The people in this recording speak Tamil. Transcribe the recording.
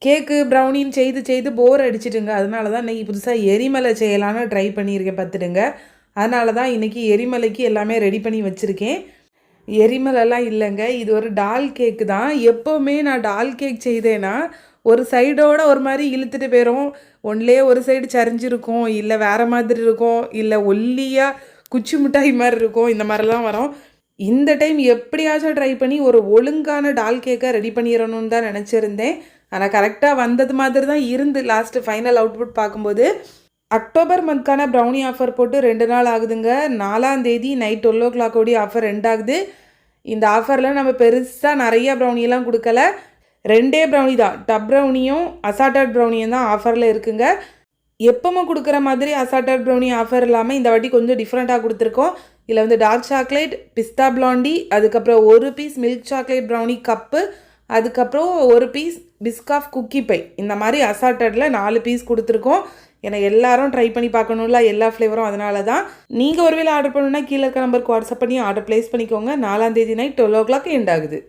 கேக்கு ப்ரௌனின்னு செய்து போர் அடிச்சிட்டுங்க. அதனால தான் இன்றைக்கி புதுசாக எரிமலை செய்யலான்னு ட்ரை பண்ணியிருக்கேன் பார்த்துடுங்க. அதனால தான் இன்றைக்கி எரிமலைக்கு எல்லாமே ரெடி பண்ணி வச்சுருக்கேன். எரிமலைலாம் இல்லைங்க, இது ஒரு டால் கேக்கு தான். எப்போவுமே நான் டால் கேக் செய்தேன்னா ஒரு சைடோடு ஒரு மாதிரி இழுத்துட்டு போயிடும். ஒன்லேயே ஒரு சைடு சரிஞ்சிருக்கும், இல்லை வேறு மாதிரி இருக்கும், இல்லை ஒல்லியாக குச்சி மிட்டாய் மாதிரி இருக்கும். இந்த மாதிரிலாம் வரும். இந்த டைம் எப்படியாச்சும் ட்ரை பண்ணி ஒரு ஒழுங்கான டால் கேக்கை ரெடி பண்ணிடணும்னு தான் நினச்சிருந்தேன். ஆனால் கரெக்டாக வந்தது மாதிரி தான் இருந்து லாஸ்ட்டு ஃபைனல் அவுட்புட் பார்க்கும்போது. அக்டோபர் மந்த்க்கான ப்ரௌனி ஆஃபர் போட்டு 2 நாள் ஆகுதுங்க. 4ஆம் தேதி நைட் 12 o'clock ஆஃபர் எண்ட் ஆகுது. இந்த ஆஃபரில் நம்ம பெருசாக நிறைய ப்ரௌனியெல்லாம் கொடுக்கல. 2 ப்ரௌனி தான், டப் ப்ரௌனியும் அசார்டட் ப்ரௌனியும் தான் ஆஃபரில் இருக்குங்க. எப்பவும் கொடுக்குற மாதிரி அசார்டட் ப்ரௌனி ஆஃபர் இல்லாமல் இந்த வாட்டி கொஞ்சம் டிஃப்ரெண்ட்டாக கொடுத்துருக்கோம். இதில் வந்து டார்க் சாக்லேட், பிஸ்தா பிளாண்டி, அதுக்கப்புறம் ஒரு piece milk chocolate brownie cup, அதுக்கப்புறம் ஒரு பீஸ் பிஸ்காஃப் குக்கி பை, இந்த மாதிரி அசார்டடில் 4 பீஸ் கொடுத்துருக்கோம். ஏன்னா எல்லாரும் ட்ரை பண்ணி பார்க்கணும்ல எல்லா ஃப்ளேவரும். அதனால தான் நீங்கள் ஒருவேளை ஆர்டர் பண்ணணுன்னா கீழே இருக்க நம்பருக்கு வாட்ஸ்அப் பண்ணி ஆர்டர் ப்ளேஸ் பண்ணிக்கோங்க. 4ஆம் தேதி நைட் 12 o'clock எண்ட் ஆகுது.